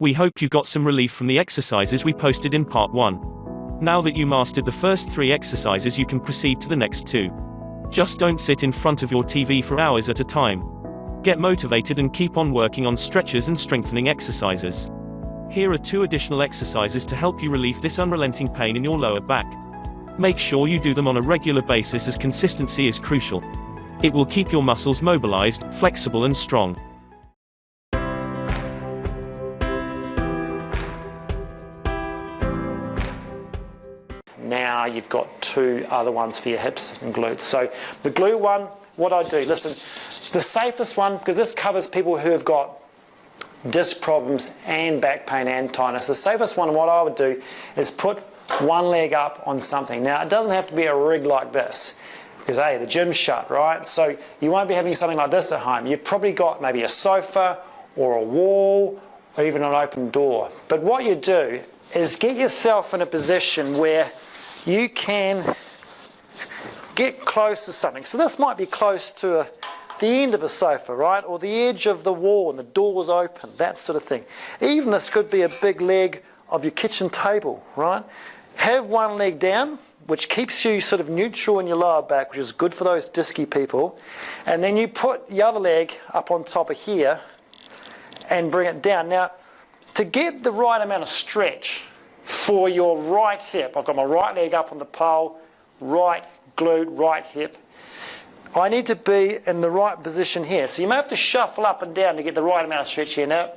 We hope you got some relief from the exercises we posted in part 1. Now that you mastered the first 3 exercises, you can proceed to the next 2. Just don't sit in front of your TV for hours at a time. Get motivated and keep on working on stretches and strengthening exercises. Here are 2 additional exercises to help you relieve this unrelenting pain in your lower back. Make sure you do them on a regular basis, as consistency is crucial. It will keep your muscles mobilized, flexible and strong. Now you've got 2 other ones for your hips and glutes. So the glute one, what I do, listen, the safest one, because this covers people who have got disc problems and back pain and tightness, the safest one, what I would do is put one leg up on something. Now it doesn't have to be a rig like this, because hey, the gym's shut, right? So you won't be having something like this at home. You've probably got maybe a sofa or a wall or even an open door. But what you do is get yourself in a position where you can get close to something. So this might be close to the end of a sofa, right? Or the edge of the wall and the door's open, that sort of thing. Even this could be a big leg of your kitchen table, right? Have one leg down, which keeps you sort of neutral in your lower back, which is good for those disky people. And then you put the other leg up on top of here and bring it down. Now, to get the right amount of stretch for your right hip, I've got my right leg up on the pole, right glute, right hip. I need to be in the right position here. So you may have to shuffle up and down to get the right amount of stretch here. Now,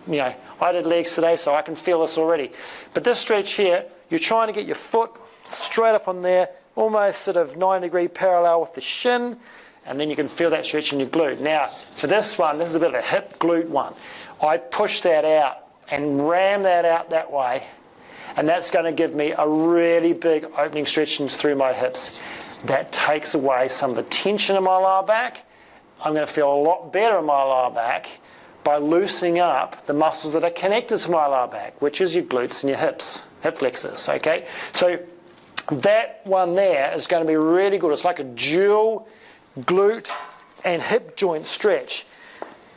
you know, I did legs today, so I can feel this already. But this stretch here, you're trying to get your foot straight up on there, almost sort of 90-degree parallel with the shin, and then you can feel that stretch in your glute. Now, for this one, this is a bit of a hip glute one. I push that out and ram that out that way, and that's going to give me a really big opening stretch through my hips. That takes away some of the tension in my lower back. I'm going to feel a lot better in my lower back by loosening up the muscles that are connected to my lower back, which is your glutes and your hips, hip flexors, okay? So that one there is going to be really good. It's like a dual glute and hip joint stretch.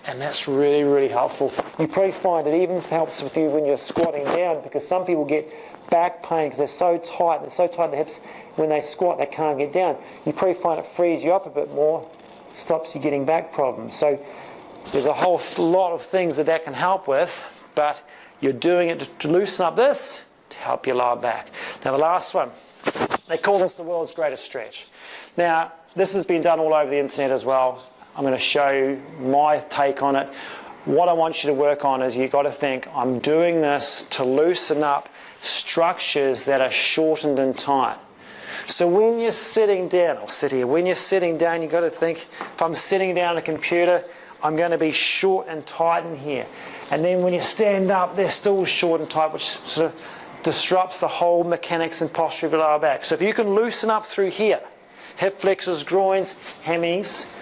And that's really, really helpful. You probably find it even helps with you when you're squatting down, because some people get back pain because they're so tight in the hips, when they squat they can't get down. You probably find it frees you up a bit more, stops you getting back problems. So there's a whole lot of things that can help with, but you're doing it to loosen up this, to help your lower back. Now the last one, they call this the world's greatest stretch. Now this has been done all over the internet as well. I'm going to show you my take on it. What I want you to work on is you've got to think, I'm doing this to loosen up structures that are shortened and tight. So when you're sitting down, I'll sit here, when you're sitting down, you've got to think, if I'm sitting down at a computer, I'm going to be short and tight in here. And then when you stand up, they're still short and tight, which sort of disrupts the whole mechanics and posture of your lower back. So if you can loosen up through here, hip flexors, groins, hammies,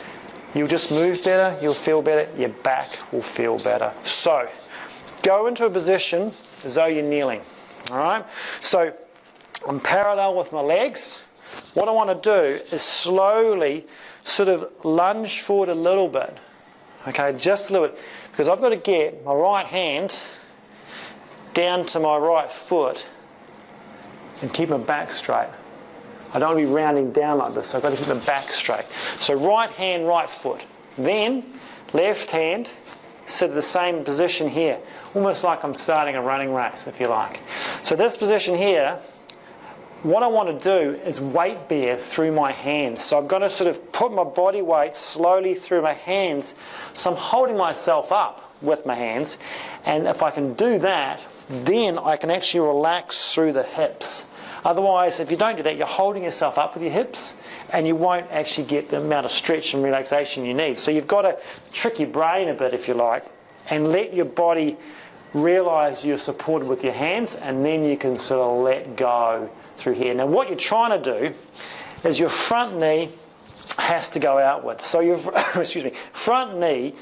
you'll just move better, you'll feel better, your back will feel better. So go into a position as though you're kneeling, all right? So I'm parallel with my legs. What I want to do is slowly sort of lunge forward a little bit, okay, just a little bit, because I've got to get my right hand down to my right foot and keep my back straight. I don't want to be rounding down like this, so I've got to keep my back straight. So right hand, right foot. Then left hand, sit at the same position here, almost like I'm starting a running race, if you like. So this position here, what I want to do is weight bear through my hands. So I'm going to sort of put my body weight slowly through my hands. So I'm holding myself up with my hands. And if I can do that, then I can actually relax through the hips. Otherwise, if you don't do that, you're holding yourself up with your hips and you won't actually get the amount of stretch and relaxation you need. So you've got to trick your brain a bit, if you like, and let your body realise you're supported with your hands, and then you can sort of let go through here. Now what you're trying to do is your front knee has to go outwards. So your front knee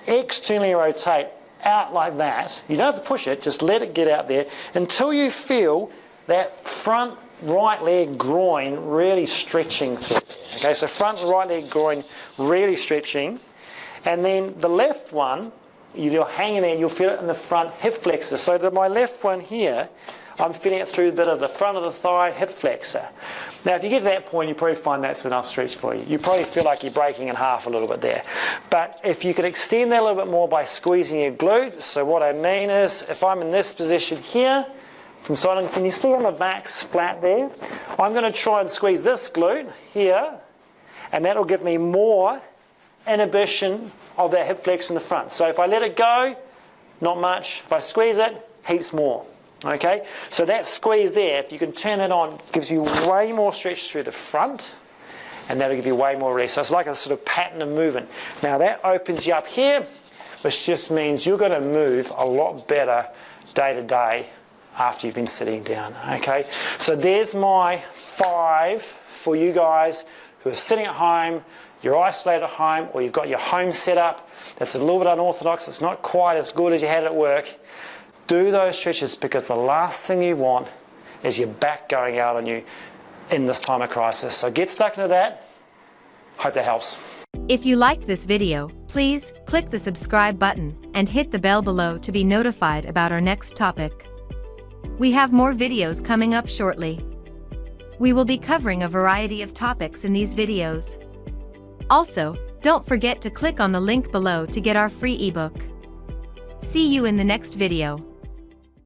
externally rotate out like that. You don't have to push it, just let it get out there until you feel that front right leg groin really stretching through. Okay, so front right leg groin really stretching, and then the left one, you're hanging there, you'll feel it in the front hip flexor. So my left one here, I'm feeling it through a bit of the front of the thigh, hip flexor. Now, if you get to that point, you probably find that's enough stretch for you. You probably feel like you're breaking in half a little bit there. But if you could extend that a little bit more by squeezing your glute, so what I mean is, if I'm in this position here, from side, can you see on my back's flat there? I'm going to try and squeeze this glute here, and that will give me more inhibition of that hip flexor in the front. So if I let it go, not much. If I squeeze it, heaps more. Okay, so that squeeze there, if you can turn it on, gives you way more stretch through the front, and that'll give you way more release. So it's like a sort of pattern of movement. Now that opens you up here, which just means you're going to move a lot better day to day after you've been sitting down. Okay, so there's my 5 for you guys who are sitting at home, you're isolated at home, or you've got your home set up that's a little bit unorthodox, it's not quite as good as you had at work. Do those stretches, because the last thing you want is your back going out on you in this time of crisis. So get stuck into that. Hope that helps. If you liked this video, please click the subscribe button and hit the bell below to be notified about our next topic. We have more videos coming up shortly. We will be covering a variety of topics in these videos. Also, don't forget to click on the link below to get our free ebook. See you in the next video.